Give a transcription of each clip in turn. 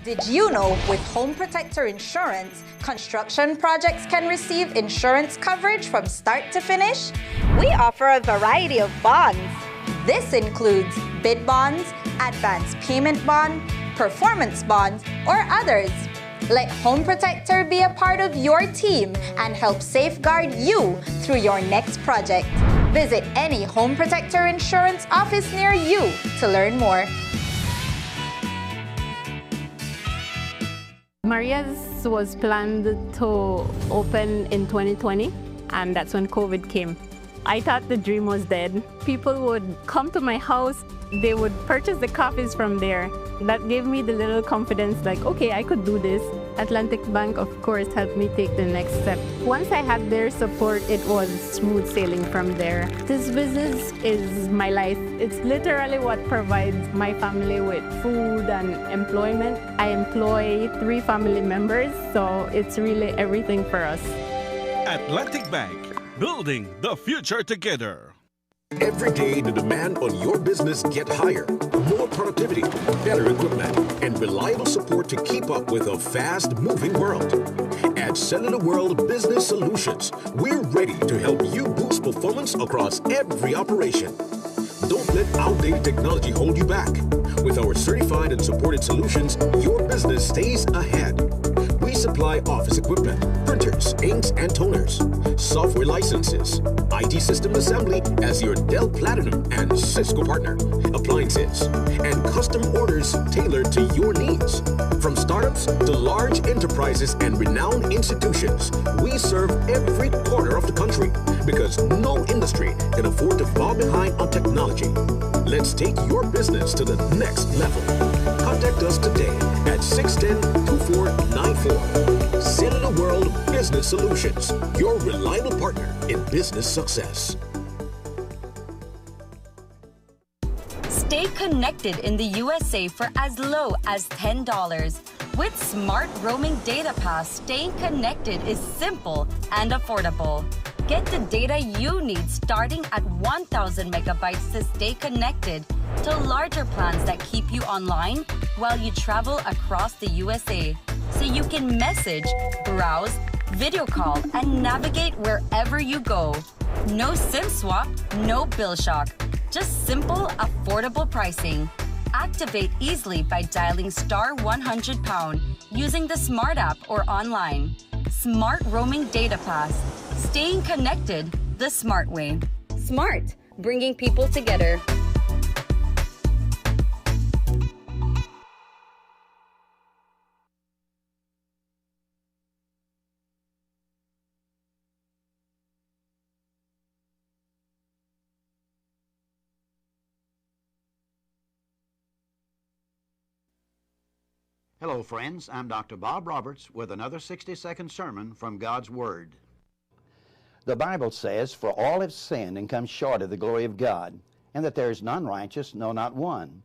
Did you know with Home Protector Insurance, construction projects can receive insurance coverage from start to finish? We offer a variety of bonds. This includes bid bonds, advance payment bond, performance bonds, or others. Let Home Protector be a part of your team and help safeguard you through your next project. Visit any Home Protector Insurance office near you to learn more. Maria's was planned to open in 2020, and that's when COVID came. I thought the dream was dead. People would come to my house, they would purchase the coffees from there. That gave me the little confidence like, okay, I could do this. Atlantic Bank, of course, helped me take the next step. Once I had their support, it was smooth sailing from there. This business is my life. It's literally what provides my family with food and employment. I employ 3 family members, so it's really everything for us. Atlantic Bank, building the future together. Every day, the demand on your business gets higher. More productivity, better equipment, and reliable support to keep up with a fast-moving world. At Cellular World Business Solutions, we're ready to help you boost performance across every operation. Don't let outdated technology hold you back. With our certified and supported solutions, your business stays ahead. We supply office equipment, printers, inks, and toners, software licenses, IT system assembly as your Dell Platinum and Cisco partner, appliances, and custom orders tailored to your needs. From startups to large enterprises and renowned institutions, we serve every corner of the country because no industry can afford to fall behind on technology. Let's take your business to the next level. Contact us today at 610-2494. Cellular World Business Solutions, your reliable partner in business success. Stay connected in the USA for as low as $10. With Smart Roaming Data Pass, staying connected is simple and affordable. Get the data you need starting at 1,000 megabytes to stay connected to larger plans that keep you online while you travel across the USA. So you can message, browse, video call, and navigate wherever you go. No SIM swap, no bill shock. Just simple, affordable pricing. Activate easily by dialing *100# using the Smart app or online. Smart Roaming Data Pass. Staying connected the smart way. Smart, bringing people together. Hello, friends. I'm Dr. Bob Roberts with another 60-second sermon from God's Word. The Bible says, "For all have sinned and come short of the glory of God, and that there is none righteous, no, not one."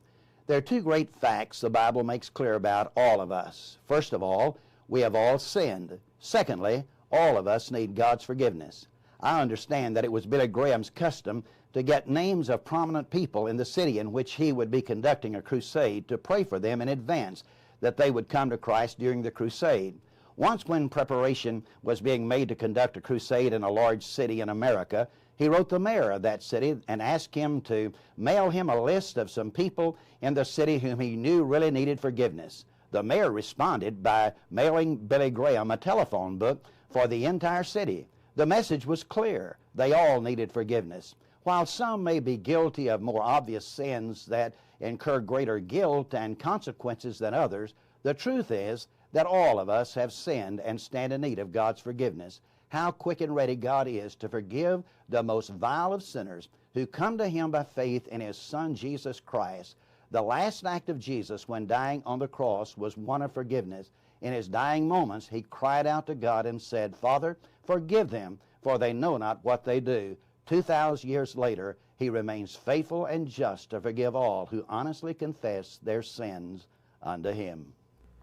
There are 2 great facts the Bible makes clear about all of us. First of all, we have all sinned. Secondly, all of us need God's forgiveness. I understand that it was Billy Graham's custom to get names of prominent people in the city in which he would be conducting a crusade to pray for them in advance that they would come to Christ during the crusade. Once when preparation was being made to conduct a crusade in a large city in America, he wrote the mayor of that city and asked him to mail him a list of some people in the city whom he knew really needed forgiveness. The mayor responded by mailing Billy Graham a telephone book for the entire city. The message was clear. They all needed forgiveness. While some may be guilty of more obvious sins that incur greater guilt and consequences than others, the truth is that all of us have sinned and stand in need of God's forgiveness. How quick and ready God is to forgive the most vile of sinners who come to Him by faith in His Son, Jesus Christ. The last act of Jesus when dying on the cross was one of forgiveness. In His dying moments, He cried out to God and said, "Father, forgive them, for they know not what they do." 2,000 years later, He remains faithful and just to forgive all who honestly confess their sins unto Him.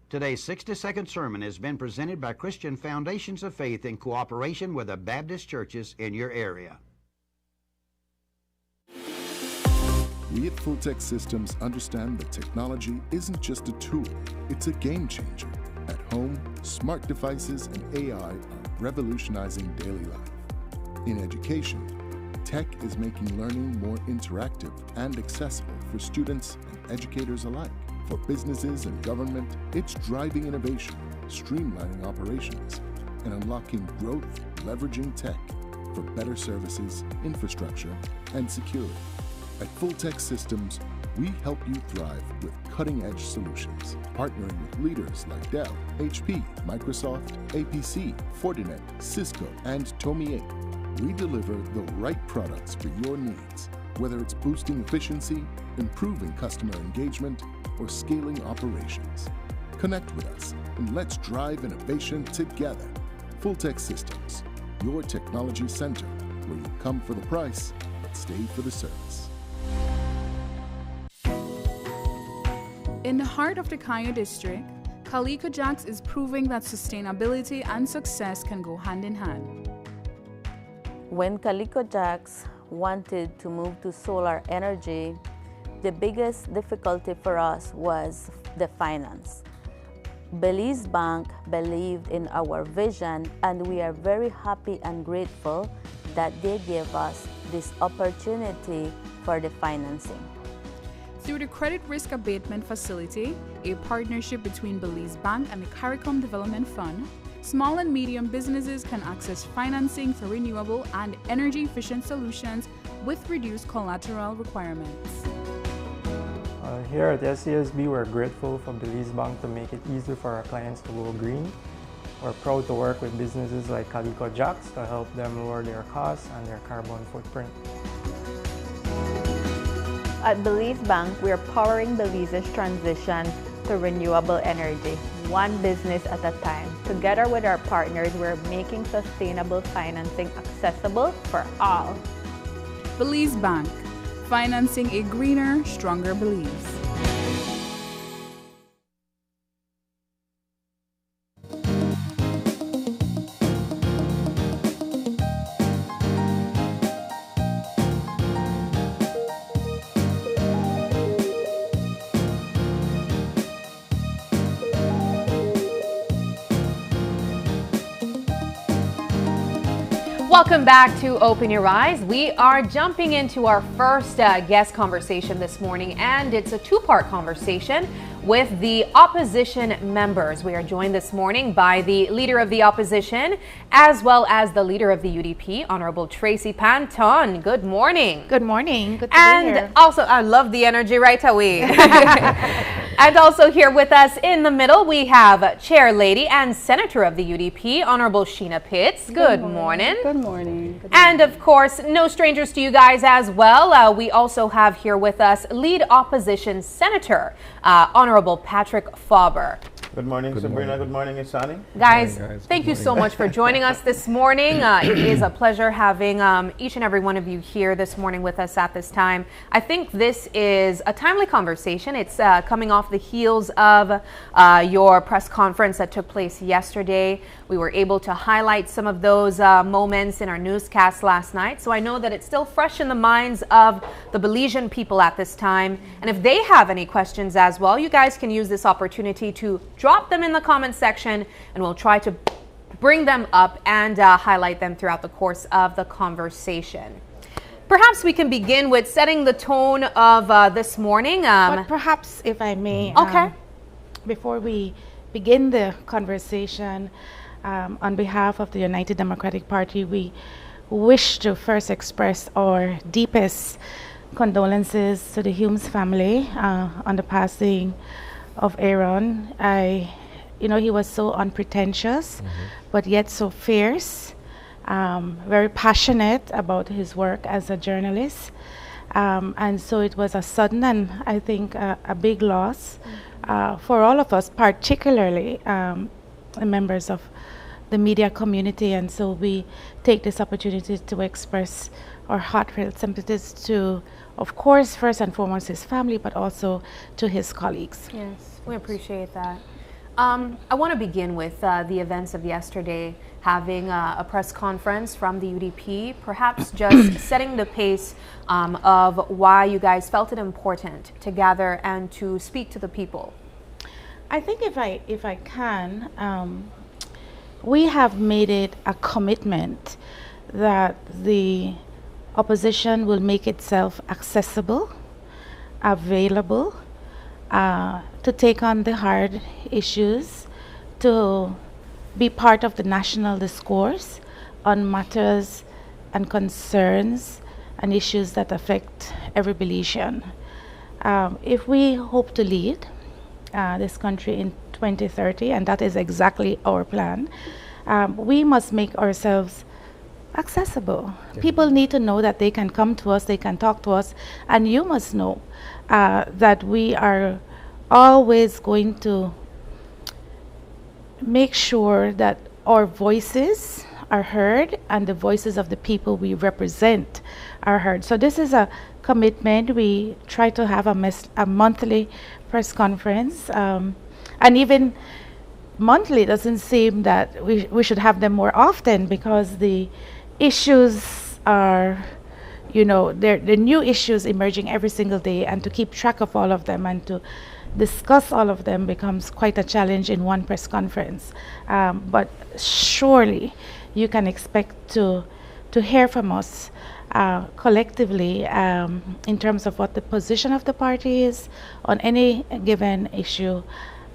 Today's 60-second sermon has been presented by Christian Foundations of Faith in cooperation with the Baptist churches in your area. We at Fulltech Systems understand that technology isn't just a tool, it's a game changer. At home, smart devices and AI are revolutionizing daily life. In education, tech is making learning more interactive and accessible for students and educators alike. For businesses and government, it's driving innovation, streamlining operations, and unlocking growth, leveraging tech for better services, infrastructure, and security. At Fulltech Systems, we help you thrive with cutting-edge solutions, partnering with leaders like Dell, HP, Microsoft, APC, Fortinet, Cisco, and Tomy Inc. We deliver the right products for your needs, whether it's boosting efficiency, improving customer engagement, or scaling operations. Connect with us and let's drive innovation together. Fulltech Systems, your technology center, where you come for the price, but stay for the service. In the heart of the Kaya district, Calico Jacks is proving that sustainability and success can go hand in hand. When Calico Jacks wanted to move to solar energy, the biggest difficulty for us was the finance. Belize Bank believed in our vision, and we are very happy and grateful that they gave us this opportunity for the financing. Through the Credit Risk Abatement Facility, a partnership between Belize Bank and the CARICOM Development Fund, small and medium businesses can access financing for renewable and energy-efficient solutions with reduced collateral requirements. Here at SCSB, we're grateful for Belize Bank to make it easy for our clients to go green. We're proud to work with businesses like Calico Jacks to help them lower their costs and their carbon footprint. At Belize Bank, we are powering Belize's transition to renewable energy, one business at a time. Together with our partners, we're making sustainable financing accessible for all. Belize Bank, financing a greener, stronger Belize. Welcome back to Open Your Eyes. We are jumping into our first guest conversation this morning, and it's a two-part conversation with the opposition members. We are joined this morning by the Leader of the Opposition as well as the Leader of the UDP, Honorable Tracy Panton. Good morning. Good morning. Good to be here. And also, I love the energy right away. And also here with us in the middle, we have Chair Lady and Senator of the UDP, Honorable Sheena Pitts. Good morning. Good morning. And of course, no strangers to you guys as well. We also have here with us Lead Opposition Senator, Honorable Patrick Faber. Good morning, Sabrina. Good morning, Isani. Guys, thank you so much for joining us this morning. It is a pleasure having each and every one of you here this morning with us at this time. I think this is a timely conversation. It's coming off the heels of your press conference that took place yesterday. We were able to highlight some of those moments in our newscast last night. So I know that it's still fresh in the minds of the Belizean people at this time. And if they have any questions as well, you guys can use this opportunity to drop them in the comment section, and we'll try to bring them up and highlight them throughout the course of the conversation. Perhaps we can begin with setting the tone of this morning. But perhaps, if I may, before we begin the conversation, on behalf of the United Democratic Party, we wish to first express our deepest condolences to the Humes family on the passing of Aaron. He was so unpretentious, but yet so fierce, very passionate about his work as a journalist. And so it was a sudden and I think a big loss for all of us, particularly members of the media community. And so we take this opportunity to express our heartfelt sympathies to, of course, first and foremost his family, but also to his colleagues. Yes, we appreciate that. I want to begin with the events of yesterday. having a press conference from the UDP, perhaps just setting the pace of why you guys felt it important to gather and to speak to the people. I think if I can, we have made it a commitment that the opposition will make itself accessible, available, to take on the hard issues, to be part of the national discourse on matters and concerns and issues that affect every Belizean. If we hope to lead this country in 2030, and that is exactly our plan, we must make ourselves accessible. People need to know that they can come to us, they can talk to us, and you must know that we are always going to make sure that our voices are heard and the voices of the people we represent are heard. So this is a commitment. We try to have a monthly press conference, and even monthly doesn't seem that we should have them more often, because the issues are, you know, the new issues emerging every single day, and to keep track of all of them and to discuss all of them becomes quite a challenge in one press conference. But surely you can expect to hear from us collectively in terms of what the position of the party is on any given issue,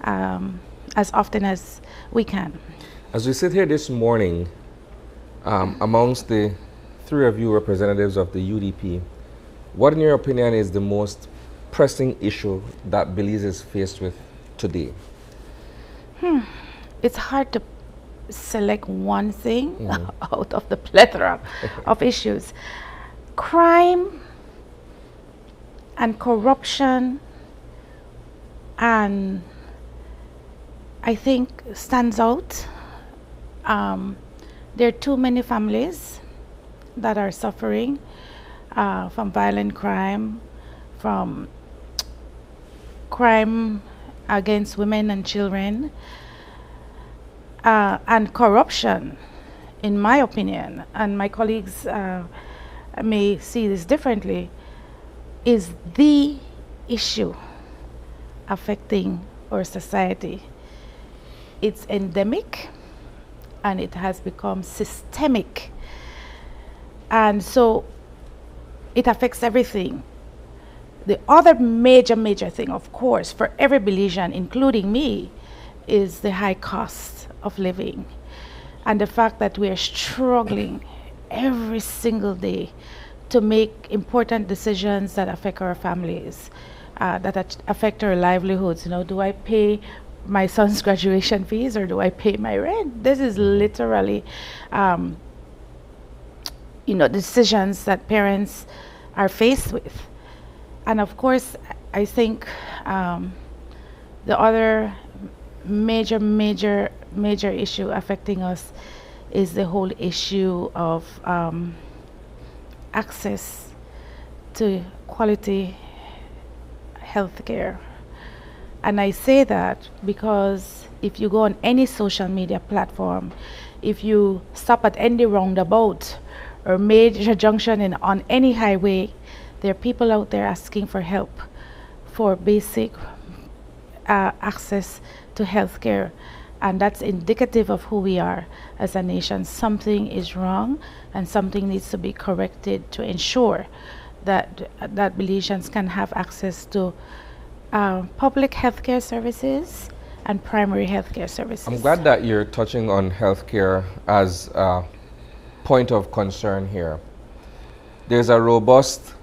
as often as we can. As we sit here this morning, amongst the three of you representatives of the UDP, what in your opinion is the most pressing issue that Belize is faced with today? It's hard to select one thing out of the plethora of issues. Crime and corruption, and I think stands out. There are too many families that are suffering from violent crime, from crime against women and children, and corruption, in my opinion, and my colleagues may see this differently, is the issue affecting our society. It's endemic and it has become systemic, and so it affects everything. The other major thing, of course, for every Belizean, including me, is the high cost of living, and the fact that we are struggling every single day to make important decisions that affect our families, that affect our livelihoods. You know, do I pay my son's graduation fees or do I pay my rent? This is literally, you know, decisions that parents are faced with. And of course, I think the other major issue affecting us is the whole issue of access to quality health care. And I say that because if you go on any social media platform, if you stop at any roundabout or major junction on any highway, there are people out there asking for help for basic access to health care. And that's indicative of who we are as a nation. Something is wrong and something needs to be corrected to ensure that Belizeans can have access to public healthcare services and primary healthcare services. I'm glad that you're touching on healthcare as a point of concern here. There's a robust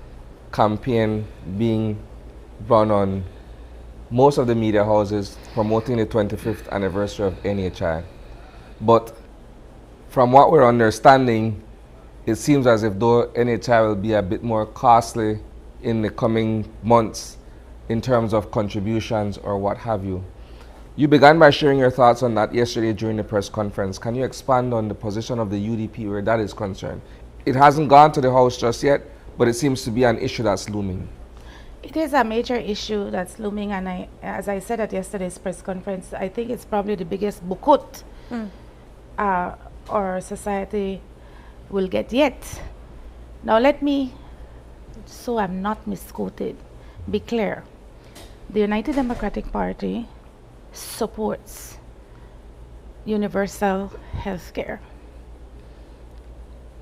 campaign being run on most of the media houses promoting the 25th anniversary of NHI. But from what we're understanding, it seems as if though NHI will be a bit more costly in the coming months in terms of contributions or what have you. You began by sharing your thoughts on that yesterday during the press conference. Can you expand on the position of the UDP where that is concerned? It hasn't gone to the House just yet, but it seems to be an issue that's looming. It is a major issue that's looming, and as I said at yesterday's press conference, I think it's probably the biggest bukut our society will get yet. Now let me, so I'm not misquoted, be clear. The United Democratic Party supports universal health care.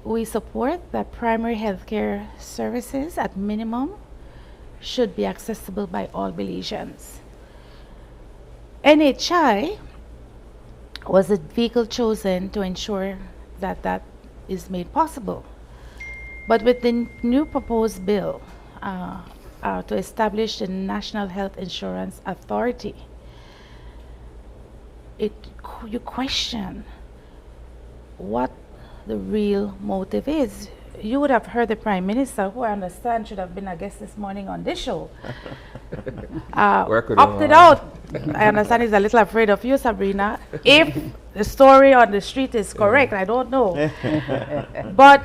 We support that primary health care services at minimum should be accessible by all Belizeans. NHI was the vehicle chosen to ensure that that is made possible. But with the new proposed bill to establish the National Health Insurance Authority, you question what the real motive is. You would have heard the Prime Minister, who I understand should have been a guest this morning on this show, opted out. I understand he's a little afraid of you, Sabrina. If the story on the street is correct, I don't know. But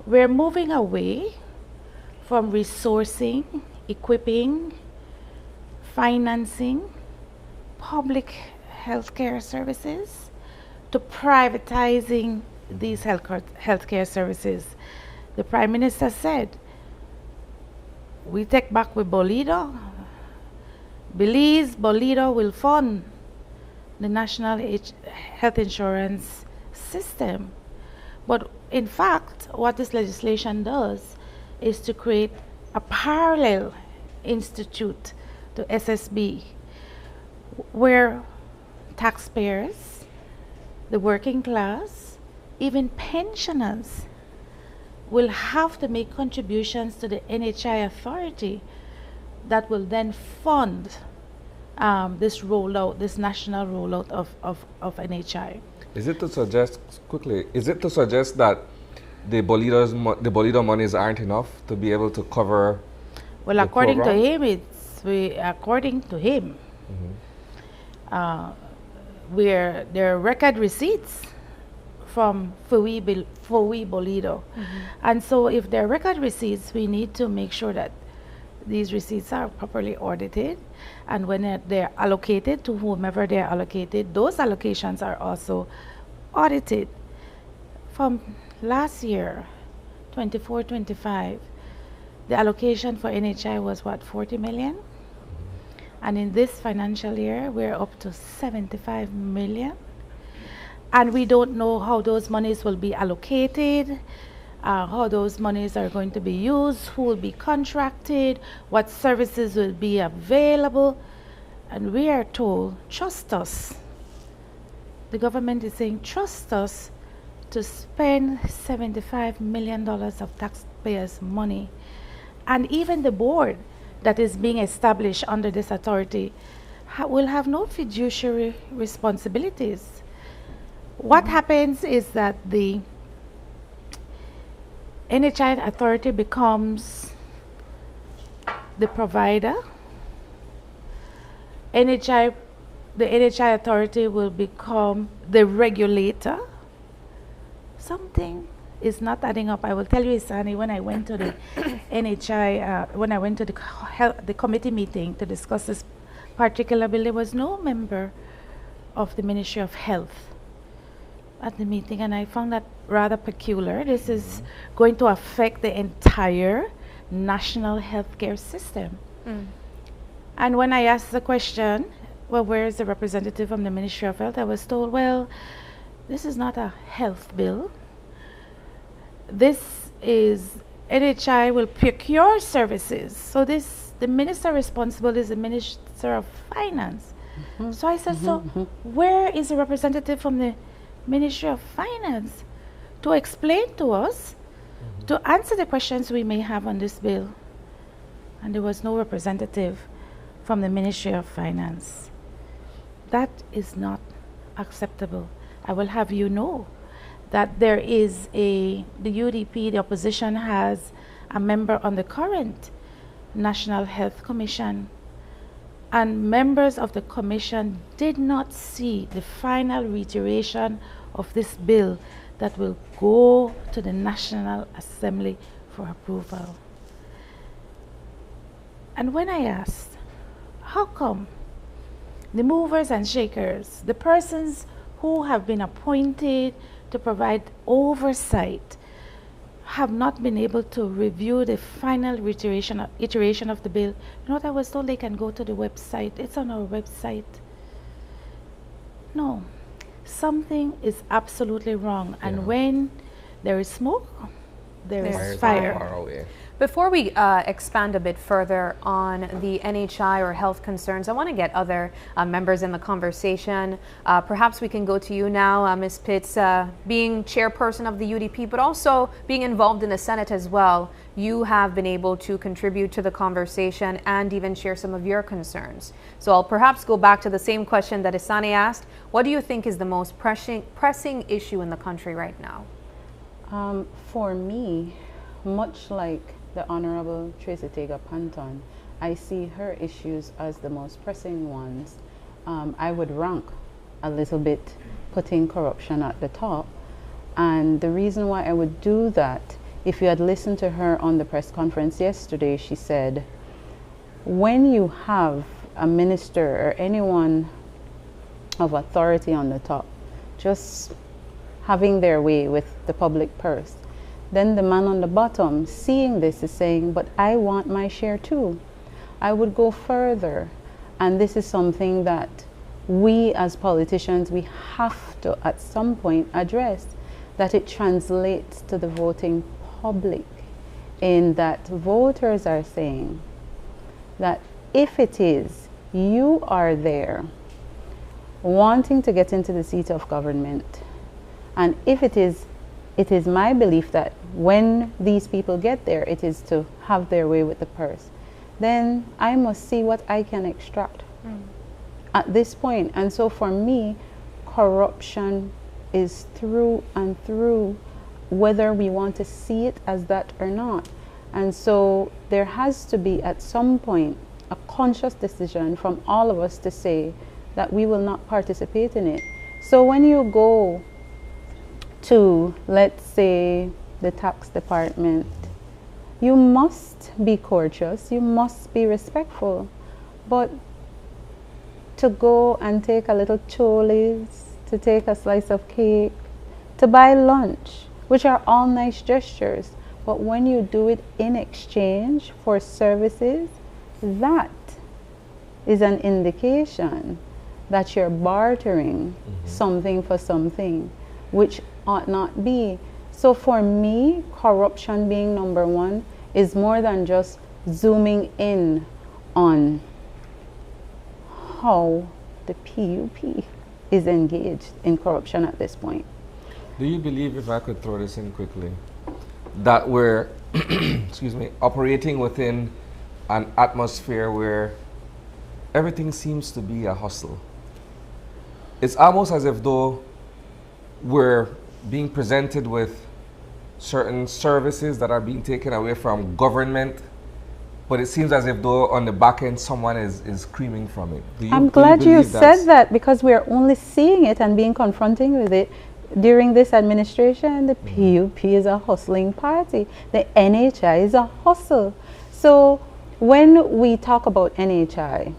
we're moving away from resourcing, equipping, financing public healthcare services to privatizing these healthcare services. The Prime Minister said, we take back with Belize, Belize will fund the national health insurance system. But in fact, what this legislation does is to create a parallel institute to SSB, where taxpayers, the working class, even pensioners will have to make contributions to the NHI authority that will then fund this rollout, this national rollout of NHI. Is it to suggest, quickly, is it to suggest that the Bolido monies aren't enough to be able to cover? Well, according to him, according to him, where there are record receipts from FOI Bolido. And so if there are record receipts, we need to make sure that these receipts are properly audited, and when they're allocated to whomever they're allocated, those allocations are also audited. From last year, 24-25, the allocation for NHI was what, 40 million? And in this financial year, we're up to 75 million. And we don't know how those monies will be allocated, how those monies are going to be used, who will be contracted, what services will be available. And we are told, trust us. The government is saying, trust us to spend $75 million of taxpayers' money. And even the board that is being established under this authority will have no fiduciary responsibilities. What happens is that the NHI authority becomes the provider. The NHI authority will become the regulator. Something is not adding up. I will tell you, Isani, when I went to the NHI, when I went to the committee meeting to discuss this particular bill, there was no member of the Ministry of Health at the meeting, and I found that rather peculiar. This is going to affect the entire national healthcare system. And when I asked the question, well, where is the representative from the Ministry of Health, I was told, well, this is not a health bill. This is, NHI will procure services. So the minister responsible is the Minister of Finance. So I said, so where is the representative from the Ministry of Finance to explain to us, to answer the questions we may have on this bill? And there was no representative from the Ministry of Finance. That is not acceptable. I will have you know that there is the UDP, the opposition, has a member on the current National Health Commission, and members of the commission did not see the final reiteration of this bill that will go to the National Assembly for approval. And when I asked, how come the movers and shakers, the persons who have been appointed to provide oversight, have not been able to review the final iteration of the bill. You know what I was told? They can go to the website. It's on our website. No, something is absolutely wrong. And when there is smoke, there is fire. Before we expand a bit further on the NHI or health concerns, I want to get other members in the conversation. Perhaps we can go to you now, Ms. Pitts, being chairperson of the UDP, but also being involved in the Senate as well. You have been able to contribute to the conversation and even share some of your concerns. So I'll perhaps go back to the same question that Isani asked. What do you think is the most pressing issue in the country right now? For me, much like the Honorable Tracy Tega Panton, I see her issues as the most pressing ones. I would rank a little bit putting corruption at the top. And the reason why I would do that, if you had listened to her on the press conference yesterday, she said, when you have a minister or anyone of authority on the top just having their way with the public purse, then the man on the bottom seeing this is saying, but I want my share too. I would go further. And this is something that we as politicians, we have to at some point address, that it translates to the voting public, in that voters are saying that if it is you are there wanting to get into the seat of government, and if it is my belief that when these people get there, it is to have their way with the purse, then I must see what I can extract at this point. And so for me, corruption is through and through, whether we want to see it as that or not. And so there has to be at some point a conscious decision from all of us to say that we will not participate in it. So when you go to, let's say, the tax department, you must be courteous, you must be respectful, but to go and take a little cholis, to take a slice of cake, to buy lunch, which are all nice gestures, but when you do it in exchange for services, that is an indication that you're bartering something for something, which ought not be. So for me, corruption being number one is more than just zooming in on how the PUP is engaged in corruption at this point. Do you believe, if I could throw this in quickly, that we're excuse me, operating within an atmosphere where everything seems to be a hustle? It's almost as if though we're being presented with certain services that are being taken away from government, but it seems as if though on the back end someone is screaming from it. I'm glad you said that, because we're only seeing it and being confronting with it during this administration. The PUP is a hustling party. The NHI is a hustle. So when we talk about NHI,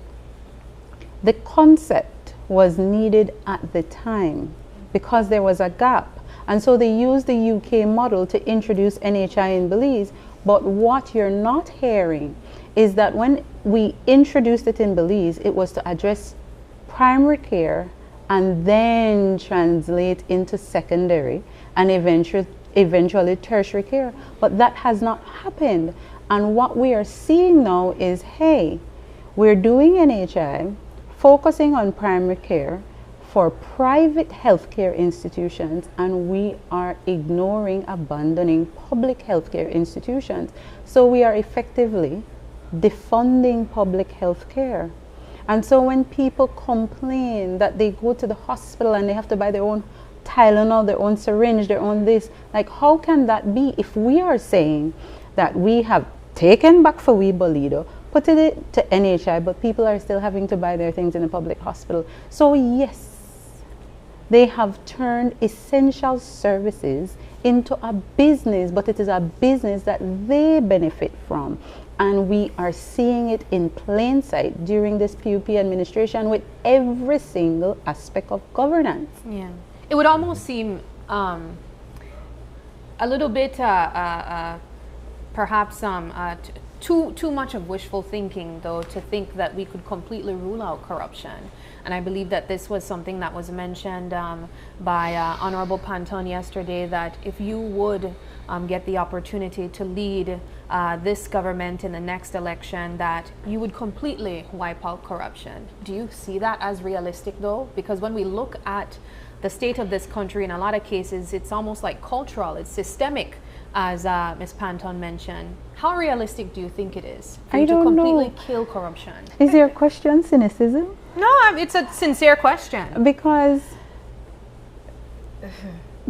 the concept was needed at the time because there was a gap. And so they used the UK model to introduce NHI in Belize. But what you're not hearing is that when we introduced it in Belize, it was to address primary care and then translate into secondary and eventually tertiary care. But that has not happened. And what we are seeing now is, hey, we're doing NHI, focusing on primary care for private healthcare institutions, and we are ignoring, abandoning public healthcare institutions. So we are effectively defunding public healthcare. And so when people complain that they go to the hospital and they have to buy their own Tylenol, their own syringe, their own this, like, how can that be if we are saying that we have taken back for we Bolido, put it to NHI, but people are still having to buy their things in a public hospital? So yes, they have turned essential services into a business, but it is a business that they benefit from. And we are seeing it in plain sight during this PUP administration with every single aspect of governance. Yeah. It would almost seem a little bit perhaps too much of wishful thinking, though, to think that we could completely rule out corruption. And I believe that this was something that was mentioned by Honorable Panton yesterday, that if you would get the opportunity to lead this government in the next election, that you would completely wipe out corruption. Do you see that as realistic, though? Because when we look at the state of this country, in a lot of cases, it's almost like cultural, it's systemic, as Ms. Panton mentioned. How realistic do you think it is for you to completely kill corruption? Is your question cynicism? No, it's a sincere question. Because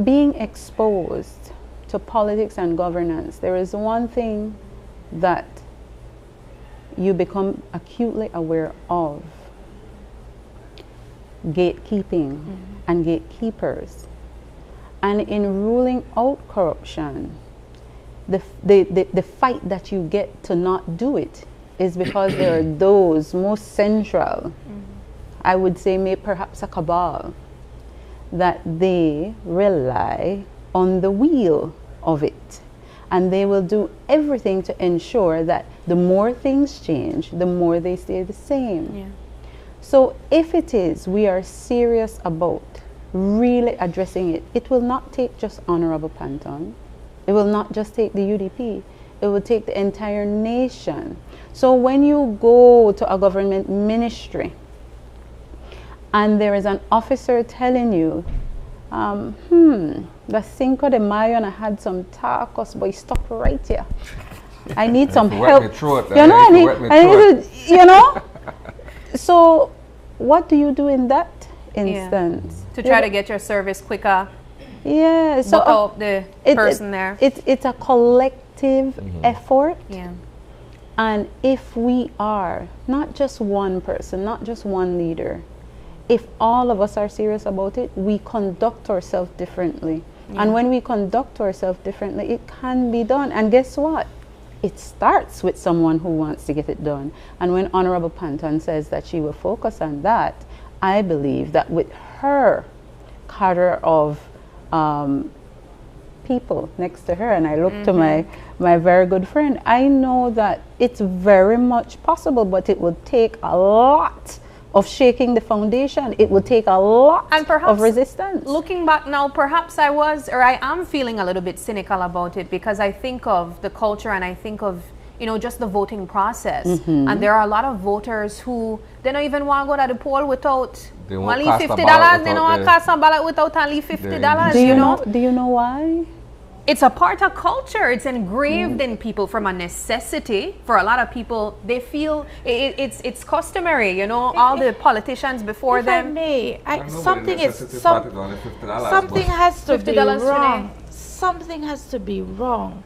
being exposed to politics and governance, there is one thing that you become acutely aware of: gatekeeping and gatekeepers. And in ruling out corruption, the fight that you get to not do it is because there are those most central, I would say maybe perhaps a cabal, that they rely on the wheel of it. And they will do everything to ensure that the more things change, the more they stay the same. Yeah. So if it is, we are serious about really addressing it, it will not take just Honorable Panton. It will not just take the UDP. It will take the entire nation. So when you go to a government ministry and there is an officer telling you, the Cinco de Mayo and I had some tacos, but stop right here. I need some help. You know, so what do you do in that instance? To try to get your service quicker. Yeah, so out the person there. It's a collective effort. Yeah. And if we are not just one person, not just one leader, if all of us are serious about it, we conduct ourselves differently. Yeah. And when we conduct ourselves differently, it can be done. And guess what? It starts with someone who wants to get it done. And when Honorable Panton says that she will focus on that, I believe that with her cadre of people next to her, and I look to my very good friend, I know that it's very much possible, but it will take a lot of shaking the foundation. It will take a lot of resistance. Looking back now, perhaps I am feeling a little bit cynical about it, because I think of the culture and I think of, you know, just the voting process. And there are a lot of voters who, they don't even want to go to the poll without only $50. They don't want to cast a ballot without only $50, you know? Do you know why? It's a part of culture. It's engraved in people from a necessity. For a lot of people, they feel it's customary, you know, all the politicians before them. Something has to be wrong. Something has to be wrong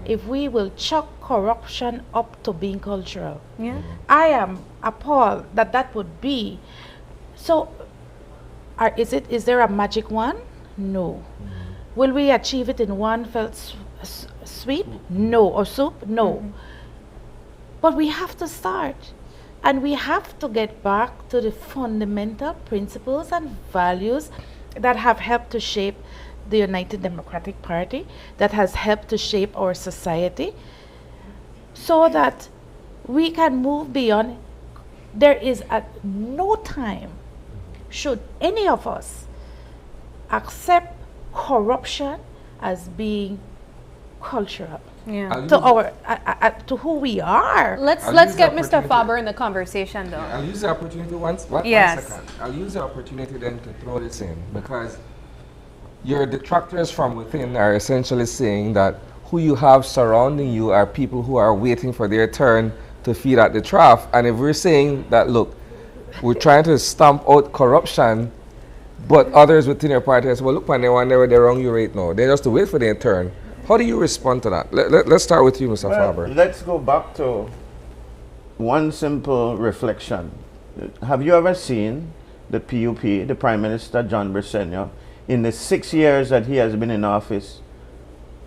if we will chuck corruption up to being cultural. Yeah. I am appalled that that would be. So, is there a magic one? No. Will we achieve it in one fell sweep? No. Or soup? No. But we have to start. And we have to get back to the fundamental principles and values that have helped to shape the United Democratic Party, that has helped to shape our society, so that we can move beyond. There is at no time should any of us accept corruption as being cultural to who we are. Let's get Mr. Faber in the conversation, though. Yeah, I'll use the opportunity one second. I'll use the opportunity then to throw this in, because your detractors from within are essentially saying that who you have surrounding you are people who are waiting for their turn to feed at the trough. And if we're saying that, look, we're trying to stamp out corruption, but others within your party say, well, look, when they want they're wrong you right now. They just to wait for their turn. How do you respond to that? Let's start with you, Mr. Faber. Let's go back to one simple reflection. Have you ever seen the PUP, the Prime Minister John Briceño, in the 6 years that he has been in office,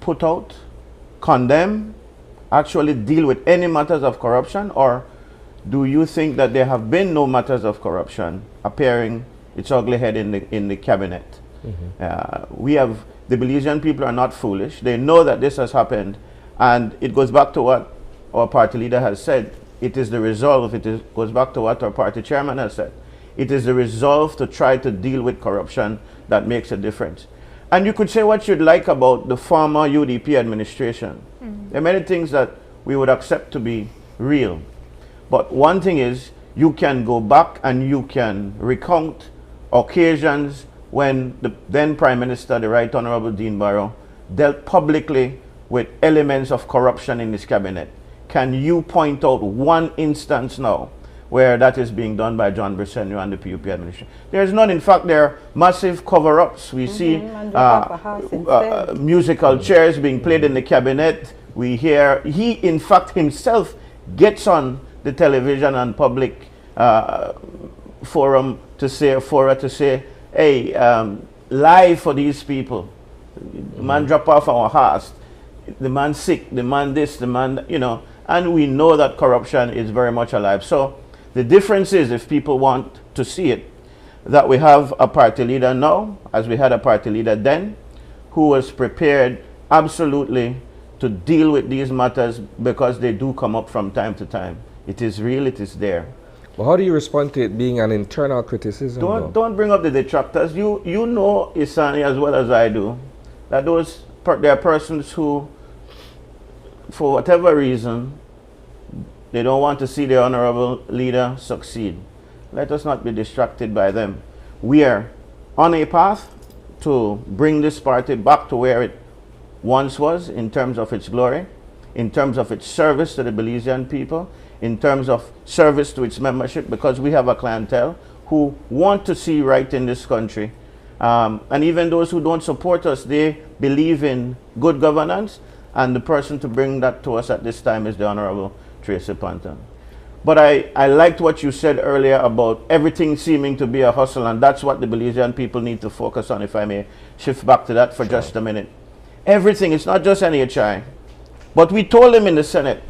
put out, condemn, actually deal with any matters of corruption, or do you think that there have been no matters of corruption appearing its ugly head in the cabinet? We have, the Belizean people are not foolish. They know that this has happened, and it goes back to what our party leader has said. It is the resolve, goes back to what our party chairman has said. It is the resolve to try to deal with corruption that makes a difference. And you could say what you'd like about the former UDP administration. There are many things that we would accept to be real. But one thing is, you can go back and you can recount occasions when the then Prime Minister, the Right Honorable Dean Barrow, dealt publicly with elements of corruption in his cabinet. Can you point out one instance now where that is being done by John Briceño and the PUP administration? There is none. In fact, there are massive cover-ups. We see musical chairs being played in the cabinet. We hear he, in fact, himself gets on the television and public fora to say, hey, lie for these people. The man drop off our house. The man sick. The man this. The man, you know. And we know that corruption is very much alive. So the difference is, if people want to see it, that we have a party leader now, as we had a party leader then, who was prepared absolutely to deal with these matters, because they do come up from time to time. It is real, it is there. Well, how do you respond to it being an internal criticism? Don't bring up the detractors. You know, Isani, as well as I do, that there are persons who, for whatever reason, they don't want to see their honorable leader succeed. Let us not be distracted by them. We are on a path to bring this party back to where it once was, in terms of its glory, in terms of its service to the Belizean people, in terms of service to its membership, because we have a clientele who want to see right in this country. And even those who don't support us, they believe in good governance, and the person to bring that to us at this time is the Honorable Tracy Panton. But I liked what you said earlier about everything seeming to be a hustle, and that's what the Belizean people need to focus on, if I may shift back to that for just a minute. Everything, it's not just NHI. But we told him in the Senate,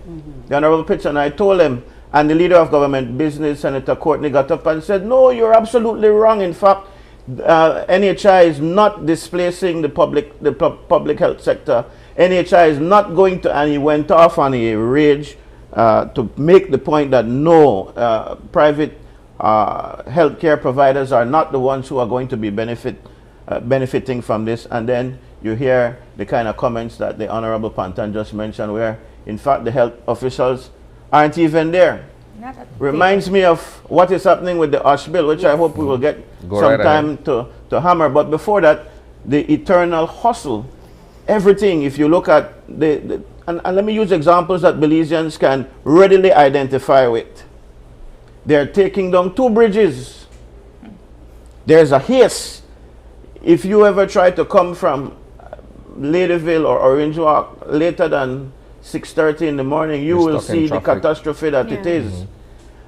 the Honorable Pitts and I told him, and the leader of government business, Senator Courtney, got up and said, no, you're absolutely wrong. In fact, NHI is not displacing the public health sector. NHI is not going to, and he went off on a rage to make the point that no, private healthcare providers are not the ones who are going to be benefiting from this. And then you hear the kind of comments that the Honorable Panton just mentioned, where in fact the health officials aren't even there. Reminds me of what is happening with the OSH bill, which I hope we will get some time to hammer. But before that, the eternal hustle, everything, if you look at and let me use examples that Belizeans can readily identify with. They're taking down 2 bridges. There's a haste. If you ever try to come from Ladyville or Orange Walk later than 6:30 in the morning, you will see the catastrophe that it is.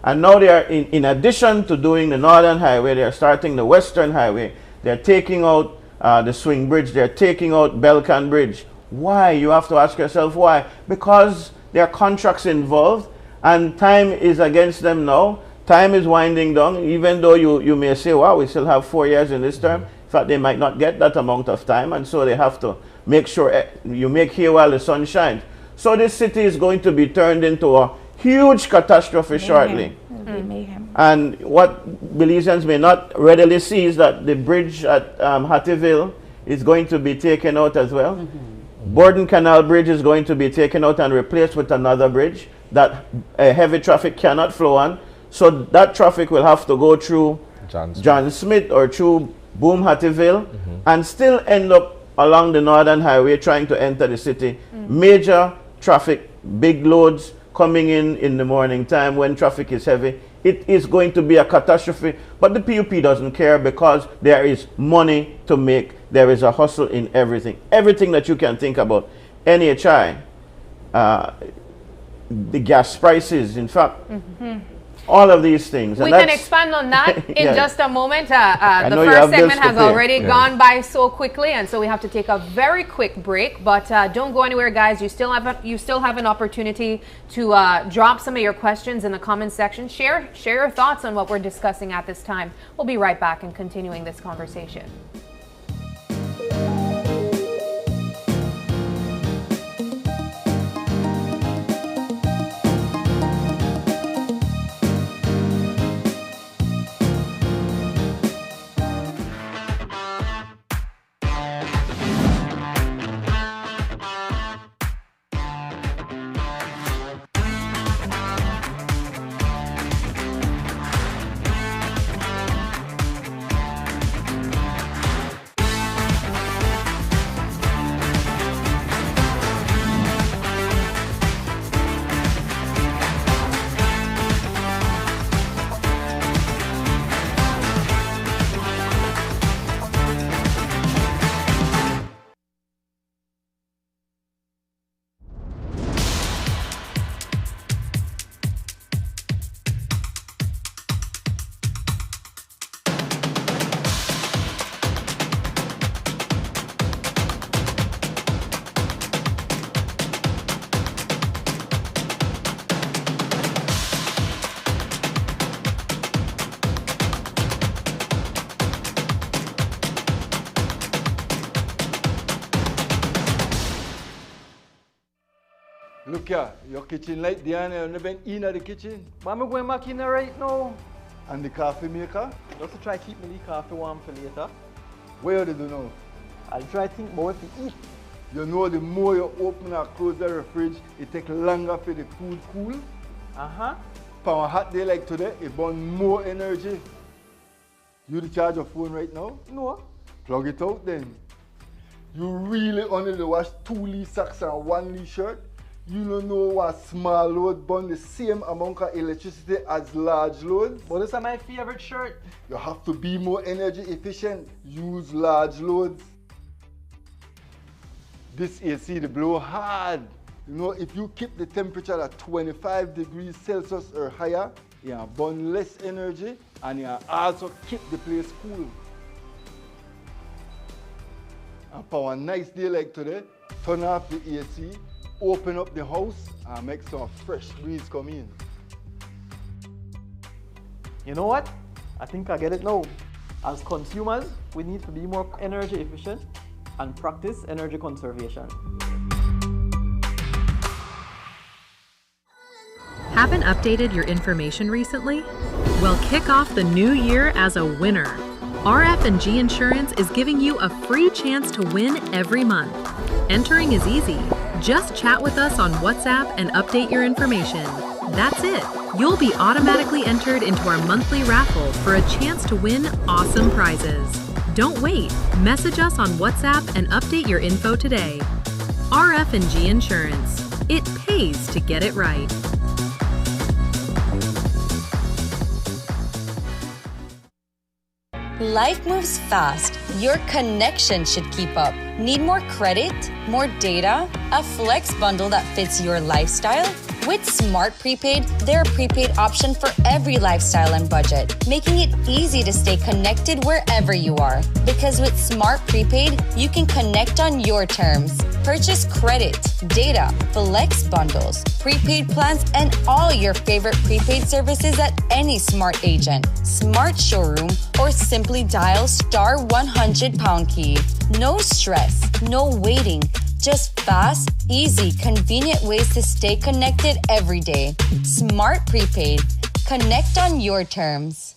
And now they are, in addition to doing the Northern Highway, they are starting the Western Highway. They're taking out the Swing Bridge. They're taking out Belcan Bridge. Why? You have to ask yourself why. Because there are contracts involved, and time is against them now. Time is winding down, even though you may say, wow, we still have 4 years in this term. In fact, they might not get that amount of time, and so they have to make sure you make hay while the sun shines. So this city is going to be turned into a huge catastrophe shortly. And what Belizeans may not readily see is that the bridge at Hattieville is going to be taken out as well. Borden Canal Bridge is going to be taken out and replaced with another bridge that heavy traffic cannot flow on. So that traffic will have to go through John Smith or through Boom Hattieville and still end up along the Northern Highway trying to enter the city. Major traffic, big loads coming in the morning time when traffic is heavy. It is going to be a catastrophe, but the PUP doesn't care, because there is money to make. There is a hustle in everything. Everything that you can think about. NHI, the gas prices, in fact, All of these things. We can expand on that in just a moment. The know you first have bills segment to has pay. already gone by so quickly, and so we have to take a very quick break. But don't go anywhere, guys. You still have an opportunity to drop some of your questions in the comments section. Share your thoughts on what we're discussing at this time. We'll be right back and continuing this conversation. Look here, your kitchen light there and you been in the kitchen. Mama going back in there right now. And the coffee maker? Just to try to keep me the coffee warm for later. Where did you know? I'll try to think about what to eat. You know the more you open or close the fridge, it takes longer for the food cool. For a hot day like today, it burns more energy. You charge your phone right now? No. Plug it out then. You really only wash 2 Lee socks and 1 Lee shirt? You don't know what small load burn the same amount of electricity as large loads? But this is my favorite shirt. You have to be more energy efficient. Use large loads. This AC they blow hard. You know, if you keep the temperature at 25 degrees Celsius or higher, you burn less energy and you also keep the place cool. And for a nice day like today, turn off the AC, open up the house and make some fresh breeze come in. You know what? I think I get it now. As consumers, we need to be more energy efficient and practice energy conservation. Haven't updated your information recently? Well, kick off the new year as a winner. RF&G Insurance is giving you a free chance to win every month. Entering is easy. Just chat with us on WhatsApp and update your information. That's it. You'll be automatically entered into our monthly raffle for a chance to win awesome prizes. Don't wait. Message us on WhatsApp and update your info today. RF&G Insurance. It pays to get it right. Life moves fast. Your connection should keep up. Need more credit? More data? A flex bundle that fits your lifestyle? With Smart Prepaid, they're a prepaid option for every lifestyle and budget, making it easy to stay connected wherever you are. Because with Smart Prepaid, you can connect on your terms. Purchase credit, data, flex bundles, prepaid plans, and all your favorite prepaid services at any Smart agent, Smart showroom, or simply dial *100# key. No stress, no waiting. Just fast, easy, convenient ways to stay connected every day. Smart Prepaid. Connect on your terms.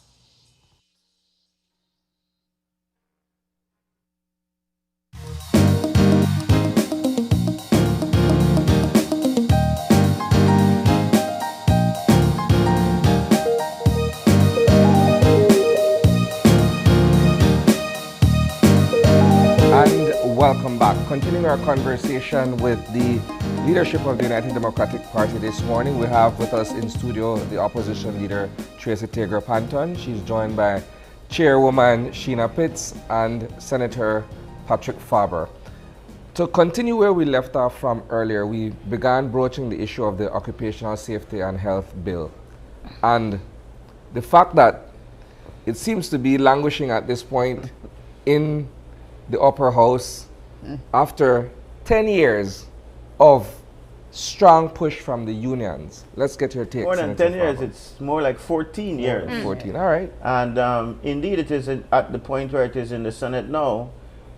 Welcome back. Continuing our conversation with the leadership of the United Democratic Party this morning, we have with us in studio the opposition leader, Tracy Tegra Panton. She's joined by Chairwoman Sheena Pitts and Senator Patrick Faber. To continue where we left off from earlier, we began broaching the issue of the Occupational Safety and Health Bill. And the fact that it seems to be languishing at this point in the upper house after 10 years of strong push from the unions. Let's get your take. More than 10 years, it's more like 14 years. 14, all right. And indeed it is at the point where it is in the Senate now,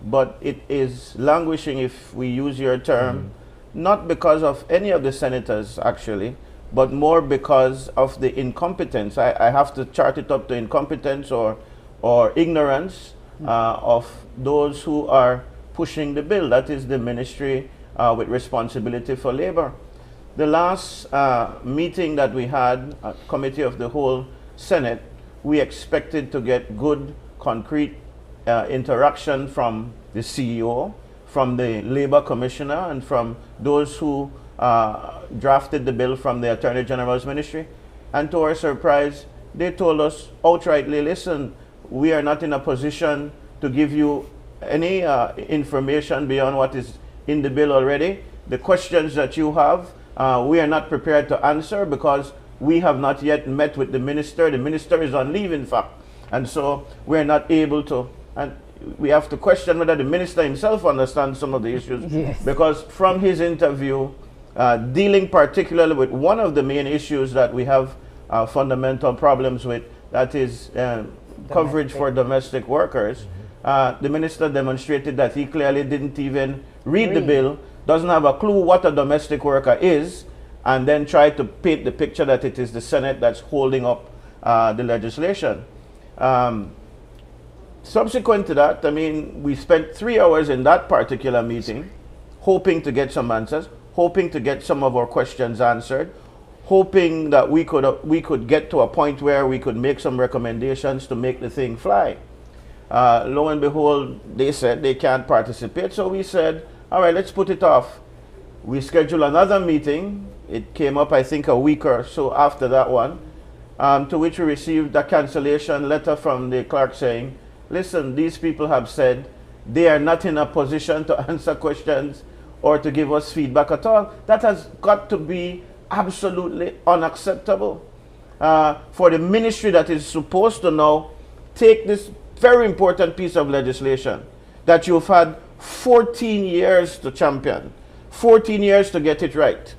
but it is languishing, if we use your term, not because of any of the senators actually, but more because of the incompetence. I have to chart it up to incompetence or ignorance of those who are pushing the bill. That is the ministry with responsibility for labor. The last meeting that we had, Committee of the Whole Senate, we expected to get good, concrete interaction from the CEO, from the Labor Commissioner, and from those who drafted the bill from the Attorney General's ministry. And to our surprise, they told us outrightly, listen, we are not in a position to give you any information beyond what is in the bill already. The questions that you have, we are not prepared to answer because we have not yet met with the minister. The minister is on leave, in fact. And so we're not able to, and we have to question whether the minister himself understands some of the issues. Yes. Because from his interview, dealing particularly with one of the main issues that we have fundamental problems with, that is coverage for domestic workers, the minister demonstrated that he clearly didn't even read the bill, doesn't have a clue what a domestic worker is, and then tried to paint the picture that it is the Senate that's holding up the legislation. Subsequent to that, I mean, we spent 3 hours in that particular meeting hoping to get some answers, hoping to get some of our questions answered, hoping that we could get to a point where we could make some recommendations to make the thing fly. Lo and behold, they said they can't participate, so we said, all right, let's put it off. We scheduled another meeting. It came up, I think, a week or so after that one, to which we received a cancellation letter from the clerk saying, listen, these people have said they are not in a position to answer questions or to give us feedback at all. That has got to be absolutely unacceptable for the ministry that is supposed to now take this very important piece of legislation that you've had 14 years to champion, 14 years to get it right.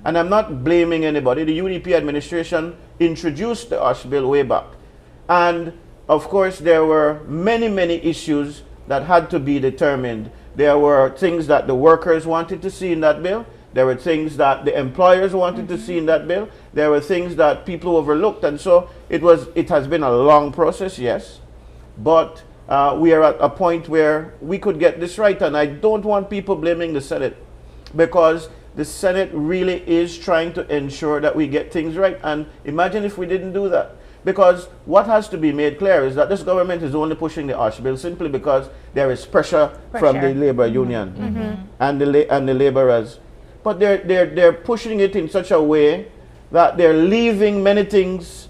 And I'm not blaming anybody. The UDP administration introduced the OSH bill way back. And of course, there were many, many issues that had to be determined. There were things that the workers wanted to see in that bill. There were things that the employers wanted to see in that bill. There were things that people overlooked. And so it has been a long process, yes. But we are at a point where we could get this right. And I don't want people blaming the Senate, because the Senate really is trying to ensure that we get things right. And imagine if we didn't do that. Because what has to be made clear is that this government is only pushing the OSH bill simply because there is pressure from the labor union and the laborers. But they're pushing it in such a way that they're leaving many things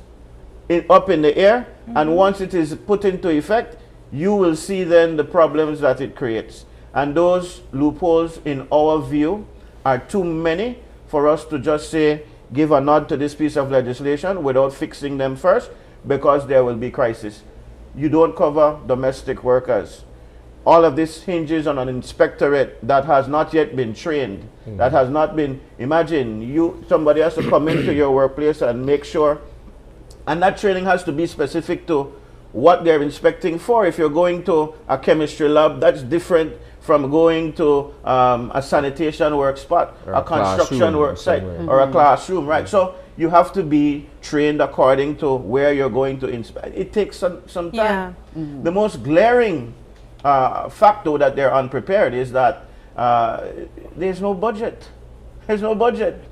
up in the air, and once it is put into effect, you will see then the problems that it creates. And those loopholes, in our view, are too many for us to just say, give a nod to this piece of legislation without fixing them first, because there will be crisis. You don't cover domestic workers. All of this hinges on an inspectorate that has not yet been trained, that has not been, imagine somebody has to come into your workplace and make sure, and that training has to be specific to what they're inspecting for. If you're going to a chemistry lab, that's different from going to a sanitation work spot, or a construction work site, or a classroom, right? So you have to be trained according to where you're going to inspect. It takes some time. The most glaring fact, though, that they're unprepared is that there's no budget. There's no budget.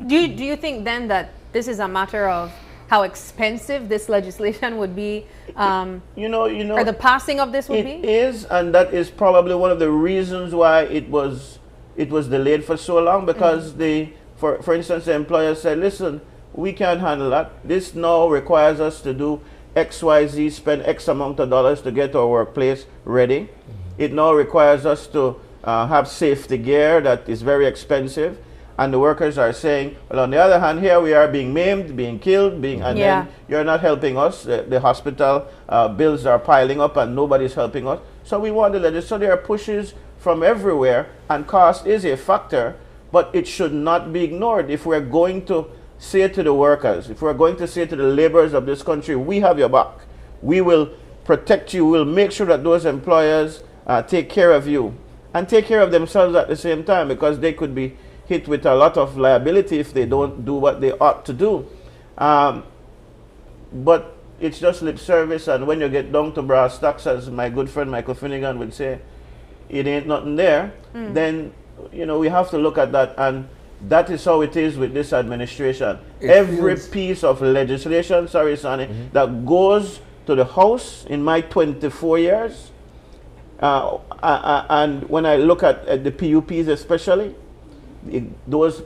Do you think then that this is a matter of how expensive this legislation would be, or the passing of this would be? It is, and that is probably one of the reasons why it was delayed for so long, because for instance, the employer said, listen, we can't handle that. This now requires us to do XYZ, spend X amount of dollars to get our workplace ready. It now requires us to have safety gear that is very expensive. and the workers are saying, well, on the other hand, here we are being maimed, being killed, and then you're not helping us. The hospital bills are piling up and nobody's helping us. So we want the legislation. So there are pushes from everywhere, and cost is a factor, but it should not be ignored. If we're going to say to the workers, if we're going to say to the laborers of this country, we have your back, we will protect you, we'll make sure that those employers take care of you and take care of themselves at the same time, because they could be hit with a lot of liability if they don't do what they ought to do. But it's just lip service, and when you get down to brass tacks, as my good friend Michael Finnegan would say, it ain't nothing there, then we have to look at that, and that is how it is with this administration. Every piece of legislation, sorry Sonny, that goes to the House in my 24 years, and when I look at the PUPs especially, those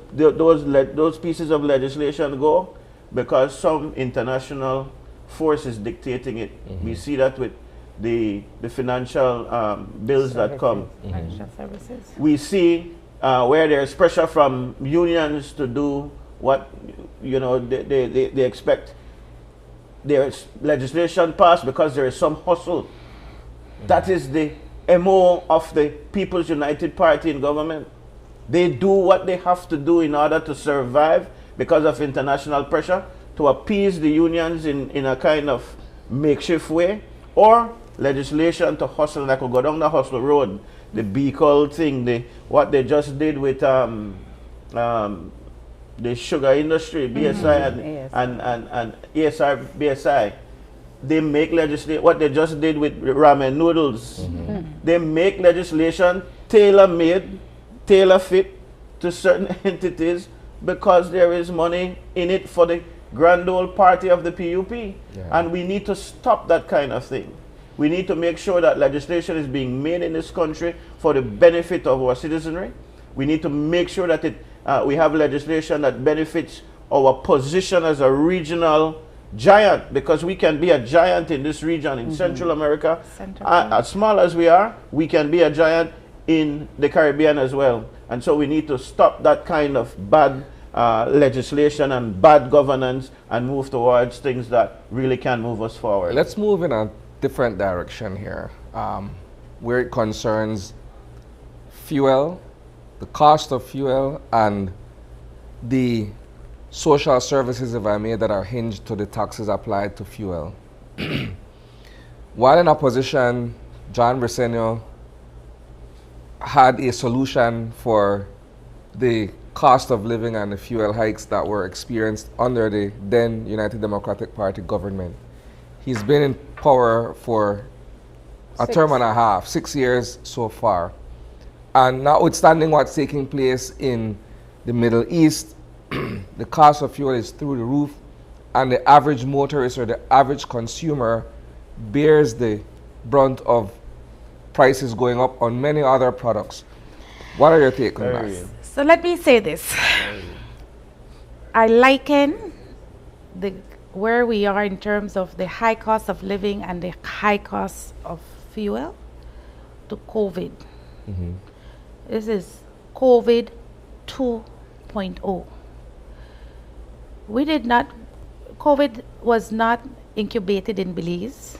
pieces of legislation go because some international force is dictating it. We see that with the financial bills that come. Financial services. We see where there's pressure from unions to do what they expect. There's legislation passed because there is some hustle. That is the MO of the People's United Party in government. They do what they have to do in order to survive because of international pressure, to appease the unions in a kind of makeshift way, or legislation to hustle, like we go down the hustle road, the Beacol thing, what they just did with the sugar industry, BSI and ESR BSI. They make legislation, what they just did with ramen noodles. They make legislation tailor-made, tailor-fit to certain entities because there is money in it for the grand old party of the PUP. And we need to stop that kind of thing. We need to make sure that legislation is being made in this country for the benefit of our citizenry. We need to make sure that we have legislation that benefits our position as a regional giant, because we can be a giant in this region in Central America. As small as we are, we can be a giant in the Caribbean as well. And so we need to stop that kind of bad legislation and bad governance and move towards things that really can move us forward. Let's move in a different direction here, where it concerns fuel, the cost of fuel, and the social services, if I may, that are hinged to the taxes applied to fuel. While in opposition, John Briceño had a solution for the cost of living and the fuel hikes that were experienced under the then United Democratic Party government. He's been in power for a term and a half, 6 years so far. And notwithstanding what's taking place in the Middle East, the cost of fuel is through the roof, and the average motorist or the average consumer bears the brunt of prices going up on many other products. What are your take on that? So let me say this. I liken where we are in terms of the high cost of living and the high cost of fuel to COVID. This is COVID 2.0. COVID was not incubated in Belize.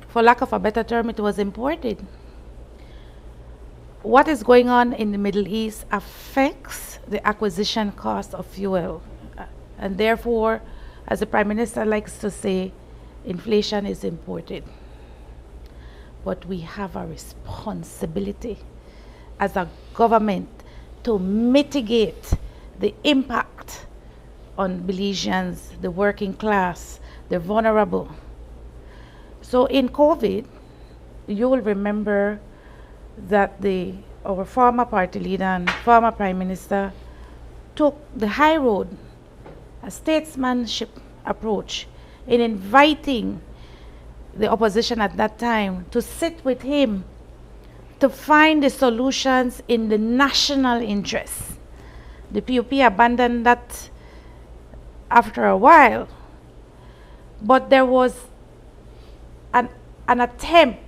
For lack of a better term, it was imported. What is going on in the Middle East affects the acquisition cost of fuel. And therefore, as the Prime Minister likes to say, inflation is imported. But we have a responsibility as a government to mitigate the impact on Belizeans, the working class, the vulnerable. So in COVID, you will remember that our former party leader and former Prime Minister took the high road, a statesmanship approach, in inviting the opposition at that time to sit with him to find the solutions in the national interest. The PUP abandoned that after a while, but there was an attempt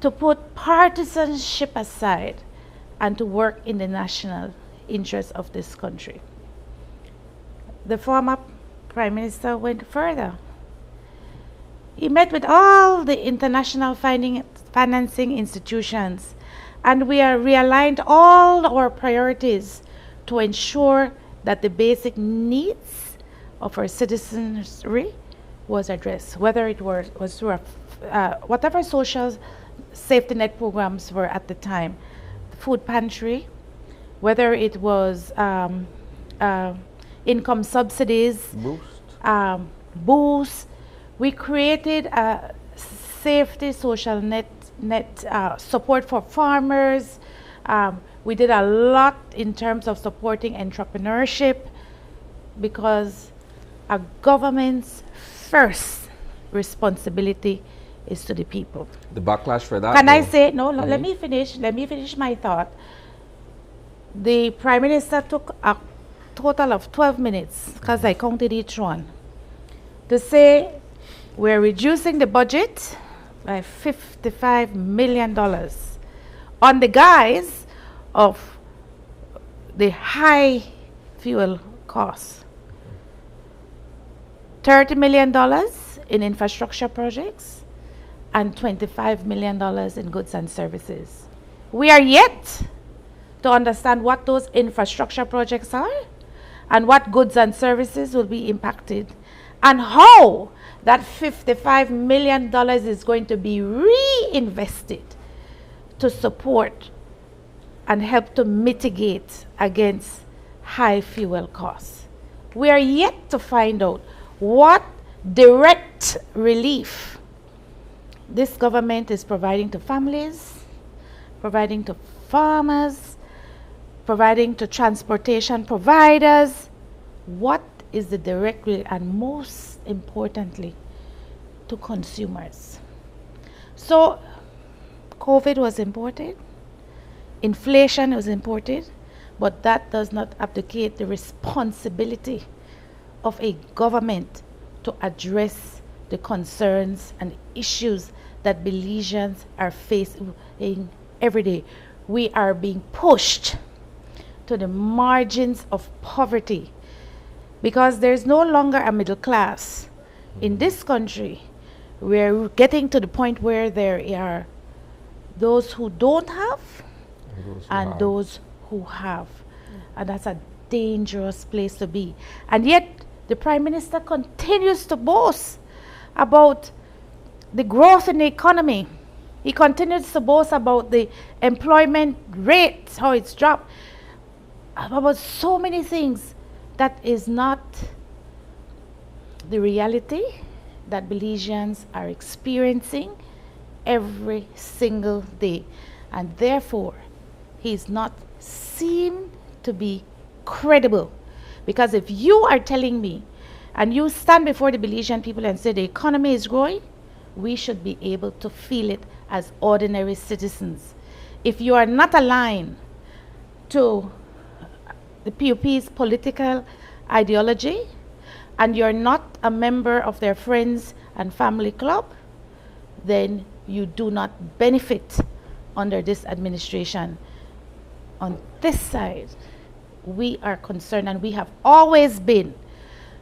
to put partisanship aside and to work in the national interests of this country. The former Prime Minister went further. He met with all the international financing institutions, and we are realigned all our priorities to ensure that the basic needs of our citizenry was addressed, whether it was through whatever social safety net programs were at the time, the food pantry, whether it was income subsidies, boost. We created a safety social net support for farmers. We did a lot in terms of supporting entrepreneurship, because a government's first responsibility is to the people. The backlash for that? Can I say, no, let me finish my thought. The Prime Minister took a total of 12 minutes, because I counted each one, to say we're reducing the budget by $55 million on the guise of the high fuel costs. $30 million in infrastructure projects and $25 million in goods and services. We are yet to understand what those infrastructure projects are and what goods and services will be impacted, and how that $55 million is going to be reinvested to support and help to mitigate against high fuel costs. We are yet to find out what direct relief this government is providing to families, providing to farmers, providing to transportation providers. What is the direct relief, and most importantly, to consumers? So COVID was imported, inflation was imported, but that does not abdicate the responsibility of a government to address the concerns and issues that Belizeans are facing every day. We are being pushed to the margins of poverty, because there's no longer a middle class in this country. We're getting to the point where there are those who don't have and those who have. And that's a dangerous place to be. And yet, the Prime Minister continues to boast about the growth in the economy. He continues to boast about the employment rate, how it's dropped, about so many things. That is not the reality that Belizeans are experiencing every single day. And therefore, he's not seen to be credible. Because if you are telling me, and you stand before the Belizean people and say the economy is growing, we should be able to feel it as ordinary citizens. If you are not aligned to the PUP's political ideology, and you're not a member of their friends and family club, then you do not benefit under this administration. On this side, we are concerned, and we have always been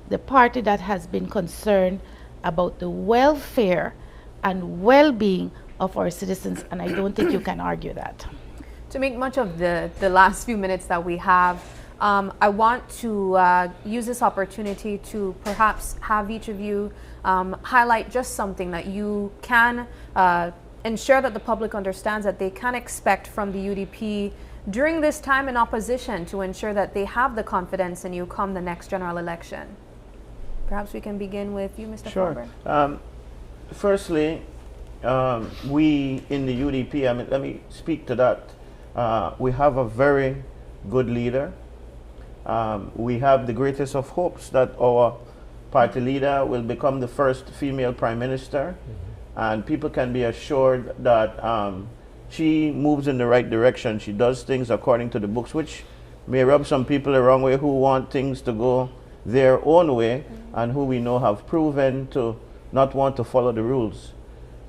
the party that has been concerned about the welfare and well-being of our citizens, and I don't think you can argue that. To make much of the last few minutes that we have, I want to use this opportunity to perhaps have each of you highlight just something that you can ensure that the public understands that they can expect from the UDP during this time in opposition, to ensure that they have the confidence in you come the next general election. Perhaps we can begin with you, Mr. Sure. Farber. Firstly, we in the UDP, let me speak to that. We have a very good leader. We have the greatest of hopes that our party leader will become the first female prime minister, and people can be assured that she moves in the right direction. She does things according to the books, which may rub some people the wrong way who want things to go their own way, and who we know have proven to not want to follow the rules.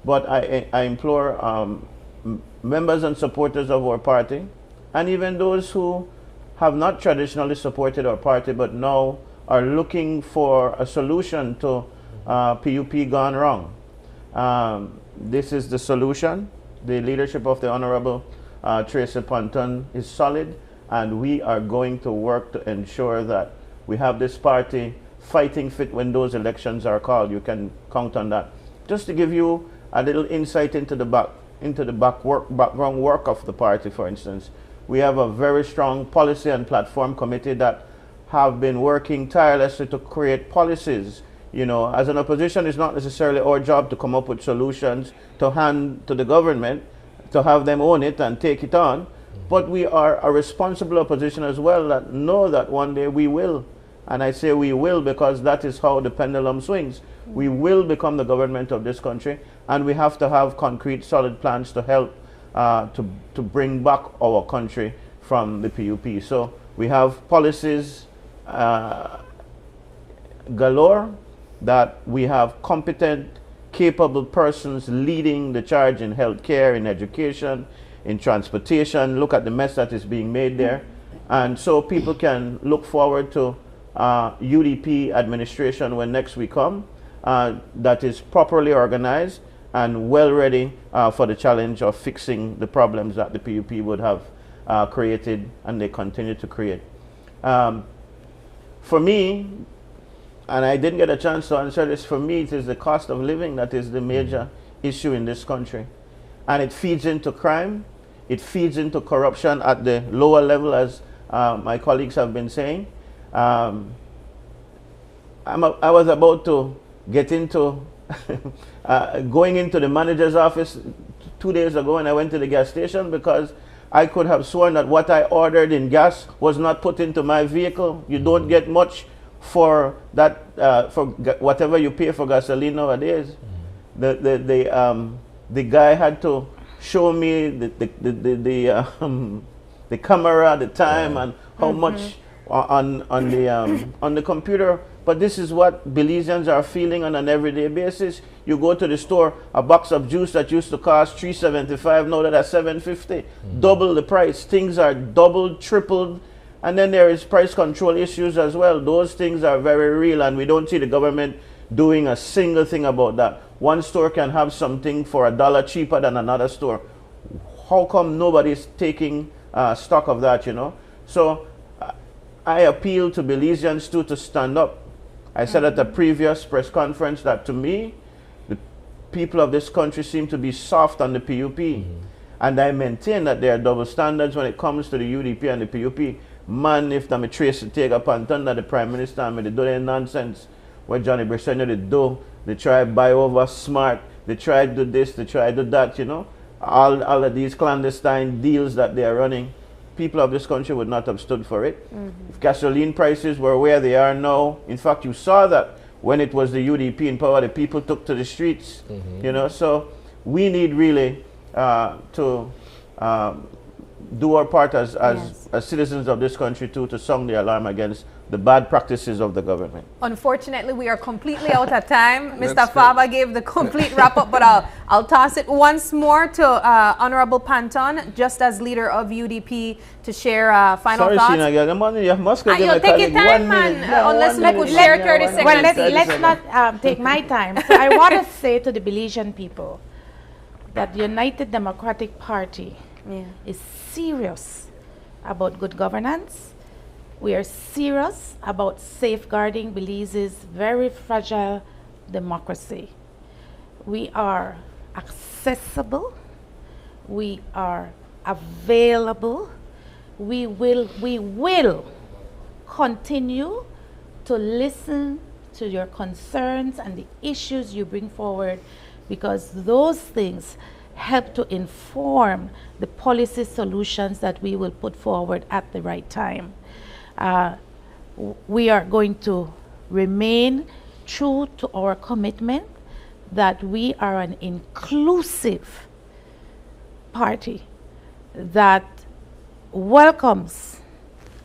But I implore members and supporters of our party, and even those who have not traditionally supported our party, but now are looking for a solution to PUP gone wrong. This is the solution. The leadership of the Honorable Tracy Ponton is solid, and we are going to work to ensure that we have this party fighting fit when those elections are called. You can count on that. Just to give you a little insight into the background work of the party, for instance, we have a very strong policy and platform committee that have been working tirelessly to create policies. You know, as an opposition, it's not necessarily our job to come up with solutions to hand to the government, to have them own it and take it on. But we are a responsible opposition as well that know that one day we will. And I say we will because that is how the pendulum swings. We will become the government of this country, and we have to have concrete, solid plans to help to bring back our country from the PUP. So we have policies galore, that we have competent, capable persons leading the charge in healthcare, in education, in transportation. Look at the mess that is being made there. And so people can look forward to UDP administration when next we come, that is properly organized and well ready for the challenge of fixing the problems that the PUP would have created and they continue to create. For me, and I didn't get a chance to answer this, for me it is the cost of living that is the major issue in this country. And it feeds into crime, it feeds into corruption at the lower level, as my colleagues have been saying. I was about to get into going into the manager's office 2 days ago, and I went to the gas station because I could have sworn that what I ordered in gas was not put into my vehicle. You don't get much for that, for whatever you pay for gasoline nowadays. The guy had to show me the camera, the time, and how much on the computer. But this is what Belizeans are feeling on an everyday basis. You go to the store, a box of juice that used to cost $3.75, now that's $7.50. Double the price. Things are doubled, tripled. And then there is price control issues as well. Those things are very real, and we don't see the government doing a single thing about that. One store can have something for $1 cheaper than another store. How come nobody's taking stock of that, you know? So I appeal to Belizeans too to stand up. I said at a previous press conference that to me, the people of this country seem to be soft on the PUP. And I maintain that there are double standards when it comes to the UDP and the PUP. Man, if I'm a trace to take up on thunder, the Prime Minister, I mean, they do their nonsense. What Johnny Briseno they do, they try to buy over smart, they try to do this, they try to do that, you know. All of these clandestine deals that they are running, people of this country would not have stood for it. If gasoline prices were where they are now, in fact, you saw that when it was the UDP in power, the people took to the streets, you know. So we need really to do our part as citizens of this country too, to sound the alarm against the bad practices of the government. Unfortunately, we are completely out of time. Mr. Faba gave the complete wrap-up, but I'll toss it once more to Honorable Ponton, just as leader of UDP, to share final thoughts. Sorry, Sheena, you must give you'll take your time, man, unless we could share 30 seconds. Well, let's not take my time. So I want to say to the Belizean people that the United Democratic Party is serious about good governance. We are serious about safeguarding Belize's very fragile democracy. We are accessible. We are available. We will continue to listen to your concerns and the issues you bring forward, because those things help to inform the policy solutions that we will put forward at the right time. We are going to remain true to our commitment that we are an inclusive party that welcomes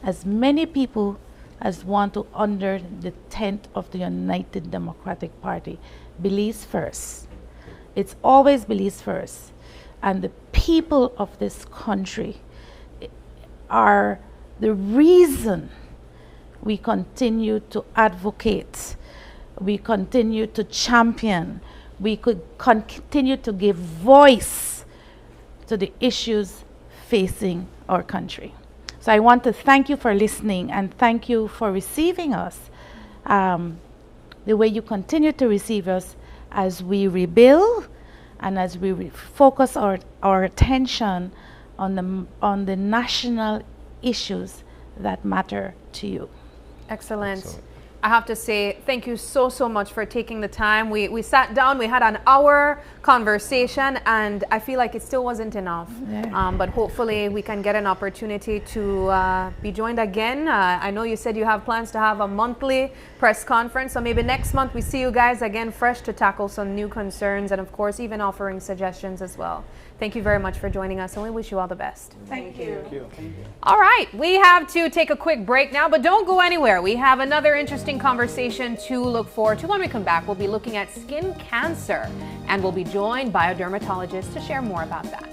as many people as want to under the tent of the United Democratic Party. Belize first. It's always Belize first. And the people of this country are the reason we continue to advocate, we continue to champion, we could continue to give voice to the issues facing our country. So I want to thank you for listening and thank you for receiving us the way you continue to receive us as we rebuild and as we focus our attention on the national issues that matter to you. Excellent. I have to say thank you so much for taking the time. We sat down, we had an hour conversation, and I feel like it still wasn't enough. Yeah. But hopefully we can get an opportunity to be joined again. I know you said you have plans to have a monthly press conference, so maybe next month we see you guys again fresh to tackle some new concerns and of course even offering suggestions as well. Thank you very much for joining us, and we wish you all the best. Thank you. Thank you. All right, we have to take a quick break now, but don't go anywhere. We have another interesting conversation to look forward to. When we come back, we'll be looking at skin cancer, and we'll be joined by a dermatologist to share more about that.